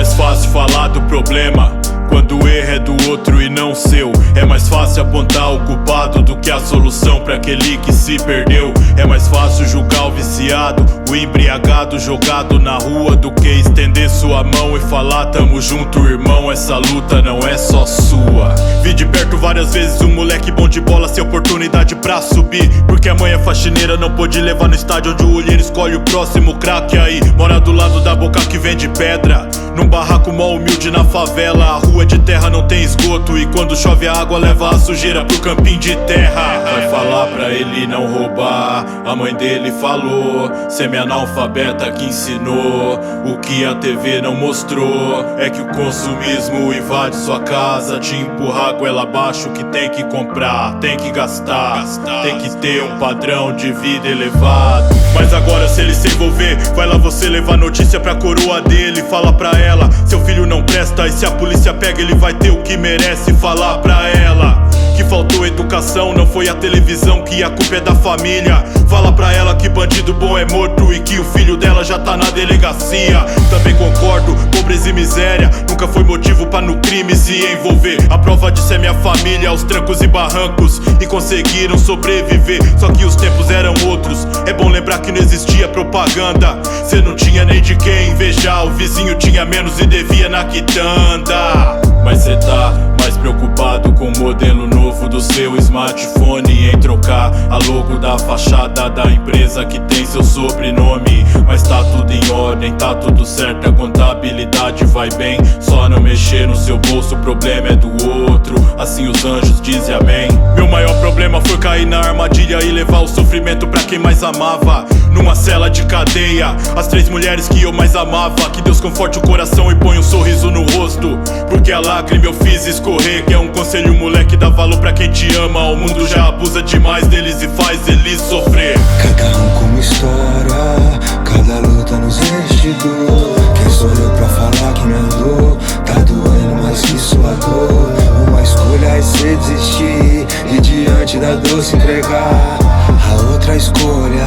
mais fácil falar do problema quando o erro é do outro e não seu. É mais fácil apontar o culpado do que a solução pra aquele que se perdeu. É mais fácil julgar o viciado, o embriagado jogado na rua, do que estender sua mão e falar tamo junto, irmão, essa luta não é só sua. Vi de perto várias vezes um moleque bom de bola sem oportunidade pra subir, porque a mãe é faxineira, não pôde levar no estádio onde o olheiro escolhe o próximo craque. Aí mora do lado da boca que vende pedra, num barraco mó humilde na favela. A rua de terra não tem esgoto e quando chove a água leva a sujeira pro campinho de terra. Vai falar pra ele não roubar, a mãe dele falou, semi-analfabeta que ensinou. O que a TV não mostrou é que o consumismo invade sua casa, te empurra goela abaixo, que tem que comprar, tem que gastar, tem que ter um padrão de vida elevado. Mas agora se ele se envolver, vai lá você levar notícia pra coroa dele. Fala pra ela, seu filho não presta, e se a polícia pega ele vai ter o que merece. Falar pra ela que faltou educação, não foi a televisão, que a culpa é da família. Fala pra ela que bandido bom é morto e que o filho dela já tá na delegacia. Também concordo, pobreza e miséria nunca foi motivo pra no crime se envolver. A prova disso é minha família, aos trancos e barrancos, e conseguiram sobreviver. Só que os tempos eram outros, é bom lembrar que não existia propaganda. Cê não tinha nem de quem invejar, o vizinho tinha menos e devia na quitanda. Mas cê tá mais preocupado com o modelo novo do seu smartphone, em trocar a logo da fachada da empresa que tem seu sobrenome. Mas tá tudo em ordem, tá tudo certo, a contabilidade vai bem. Só não mexer no seu bolso, o problema é do outro, assim os anjos dizem amém. Meu maior problema foi cair na armadilha e levar o sofrimento pra quem mais amava. Numa cela de cadeia, as 3 mulheres que eu mais amava. Que Deus conforte o coração e ponha um sorriso no rosto, porque a lágrima eu fiz escorrer. Que é um conselho, moleque, dá valor pra quem te ama. O mundo já abusa demais deles e faz eles sofrer. Cada um com uma história, cada luta nos vestidos. Quem sou eu pra falar que minha dor tá doendo mais que sua dor? Uma escolha é ser desistir e diante da dor se entregar. A outra escolha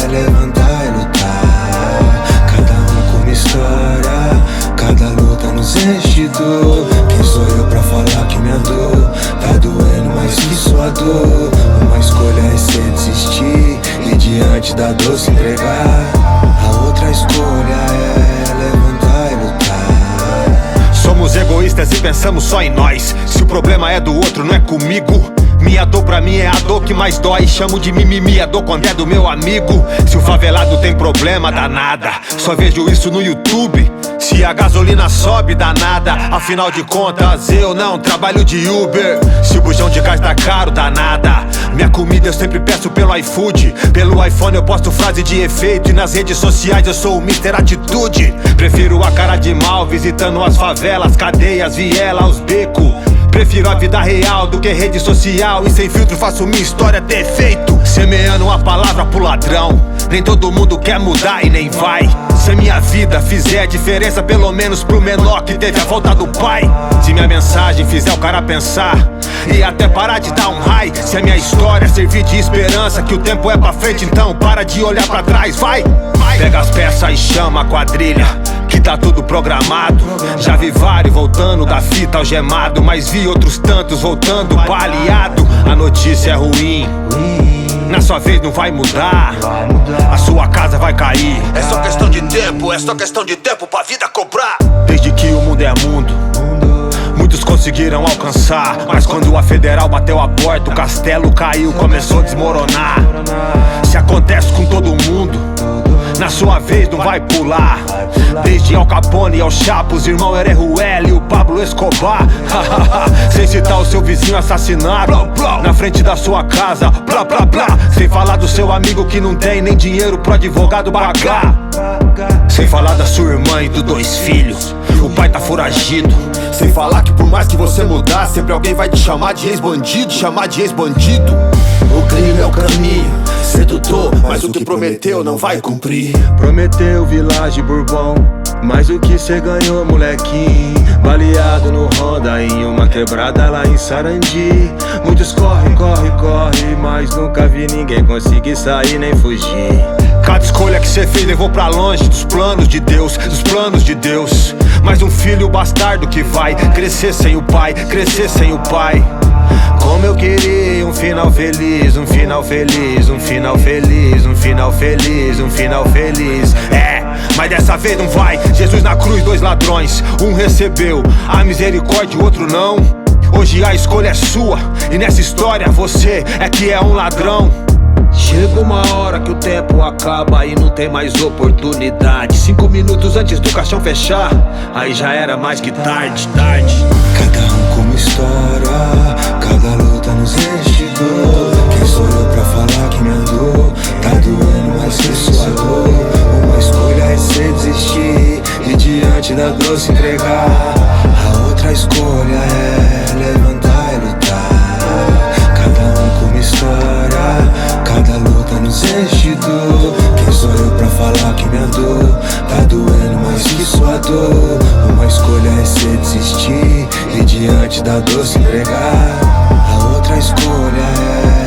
é levantar e lutar. Cada um com uma história, cada luta nos vestidos. Quem sou eu pra falar que minha dor tá doendo mais que sua dor? Uma escolha é ser desistir e diante da dor se entregar. A outra escolha é levantar e lutar. Somos egoístas e pensamos só em nós. Se o problema é do outro, não é comigo. Minha dor pra mim é a dor que mais dói. Chamo de mimimi a dor quando é do meu amigo. Se o favelado tem problema, dá nada, só vejo isso no YouTube. Se a gasolina sobe, dá nada, afinal de contas eu não trabalho de Uber. Se o bujão de gás tá caro, dá nada. Minha comida eu sempre peço pelo iFood. Pelo iPhone eu posto frase de efeito, e nas redes sociais eu sou o Mr. Atitude. Prefiro a cara de mal visitando as favelas, cadeias, viela, os becos. Prefiro a vida real do que rede social, e sem filtro faço minha história ter efeito. Semeando uma palavra pro ladrão, nem todo mundo quer mudar e nem vai. Se a minha vida fizer a diferença, pelo menos pro menor que teve a falta do pai. Se minha mensagem fizer o cara pensar e até parar de dar um high. Se a minha história servir de esperança, que o tempo é pra frente, então para de olhar pra trás, vai. Pega as peças e chama a quadrilha, que tá tudo programado. Já vi vários voltando da fita algemado, mas vi outros tantos voltando baleado. A notícia é ruim, na sua vez não vai mudar, a sua casa vai cair. É só questão de tempo, é só questão de tempo pra vida cobrar. Desde que o mundo é mundo, muitos conseguiram alcançar, mas quando a federal bateu a porta, o castelo caiu, começou a desmoronar. Se acontece com todo mundo, na sua vez não vai pular. Desde Al Capone ao Chapo, os irmãos Erejuela e o Pablo Escobar. Sem citar o seu vizinho assassinado na frente da sua casa, blá blá blá. Sem falar do seu amigo que não tem nem dinheiro pro advogado pagar. Sem falar da sua irmã e dos 2 filhos, o pai tá foragido. Sem falar que por mais que você mudar, sempre alguém vai te chamar de ex-bandido, chamar de ex-bandido. O crime é o caminho, sedutor, mas o que prometeu não vai cumprir. Prometeu Village Bourbon, mas o que cê ganhou, molequinho? Baleado no Honda em uma quebrada lá em Sarandi. Muitos corre, corre, corre, mas nunca vi ninguém conseguir sair nem fugir. Cada escolha que cê fez levou pra longe dos planos de Deus, dos planos de Deus. Mais um filho bastardo que vai crescer sem o pai, crescer sem o pai. Como eu queria um final feliz, um final feliz, um final feliz, um final feliz, um final feliz. É, mas dessa vez não vai. Jesus na cruz, 2 ladrões, um recebeu a misericórdia, o outro não. Hoje a escolha é sua, e nessa história você é que é um ladrão. Chega uma hora que o tempo acaba e não tem mais oportunidade. 5 minutos antes do caixão fechar, aí já era mais que tarde, tarde. Cada um com uma história, cada luta nos enche dor. Quem sou eu pra falar que minha dor tá doendo mais que sua dor? Uma escolha é cê desistir e diante da dor se entregar. A outra escolha é levantar e lutar. Cada um com uma história, cada luta nos enche dor. Quem sou eu pra falar que minha dor tá doendo mais que sua dor? Uma escolha é cê desistir e diante da dor se entregar. A outra escolha é